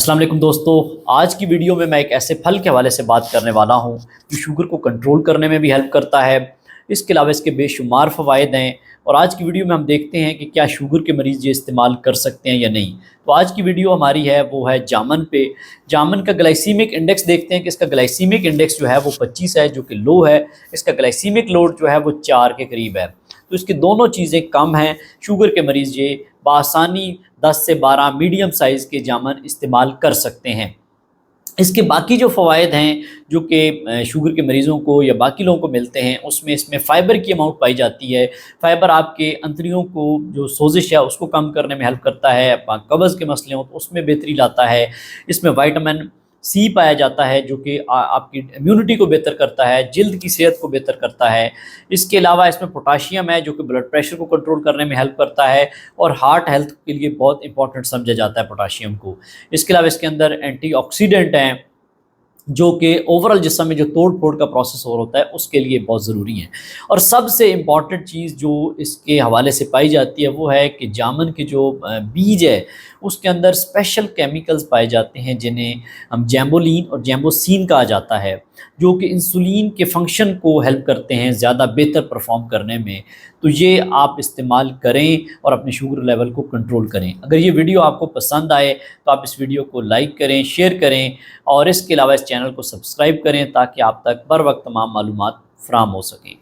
अस्सलाम वालेकुम दोस्तों। आज की वीडियो में मैं एक ऐसे फल के हवाले से बात करने वाला हूं जो शुगर को कंट्रोल करने में भी हेल्प करता है। इसके अलावा इसके बेशुमार फ़वाइद हैं और आज की वीडियो में हम देखते हैं कि क्या शुगर के मरीज़ ये इस्तेमाल कर सकते हैं या नहीं। तो आज की वीडियो हमारी है वो है जामन पे। जामन का ग्लाइसीमिक इंडेक्स देखते हैं कि इसका ग्लाइसीमिक इंडेक्स जो है वो 25 है, जो कि लो है। इसका ग्लाइसीमिक लोड जो है वो 4 के करीब है, तो इसकी दोनों चीज़ें कम हैं। शुगर के मरीज़ ये बआसानी 10 से 12 मीडियम साइज़ के जामन इस्तेमाल कर सकते हैं। इसके बाकी जो फ़वाइद हैं जो कि शुगर के मरीज़ों को या बाकी लोगों को मिलते हैं, उसमें इसमें फ़ाइबर की अमाउंट पाई जाती है। फ़ाइबर आपके अंतड़ियों को जो सोजिश है उसको कम करने में हेल्प करता है। कब्ज़ के मसले हों तो उसमें बेहतरी लाता है। इसमें विटामिन सी पाया जाता है जो कि आपकी इम्यूनिटी को बेहतर करता है, जिल्द की सेहत को बेहतर करता है। इसके अलावा इसमें पोटाशियम है जो कि ब्लड प्रेशर को कंट्रोल करने में हेल्प करता है और हार्ट हेल्थ के लिए बहुत इंपॉर्टेंट समझा जाता है पोटाशियम को। इसके अलावा इसके अंदर एंटीऑक्सीडेंट हैं जो कि ओवरऑल जिस्म में जो तोड़ फोड़ का प्रोसेस हो होता है उसके लिए बहुत ज़रूरी है। और सबसे इम्पॉर्टेंट चीज़ जो इसके हवाले से पाई जाती है वो है कि जामन के जो बीज है उसके अंदर स्पेशल केमिकल्स पाए जाते हैं जिन्हें हम जैम्बोलिन और जैम्बोसिन कहा जाता है, जो कि इंसुलिन के फंक्शन को हेल्प करते हैं ज़्यादा बेहतर परफॉर्म करने में। तो ये आप इस्तेमाल करें और अपने शुगर लेवल को कंट्रोल करें। अगर ये वीडियो आपको पसंद आए तो आप इस वीडियो को लाइक करें, शेयर करें और इसके अलावा इस चैनल को सब्सक्राइब करें ताकि आप तक बर वक्त तमाम मालूमात फ़राहम हो सकें।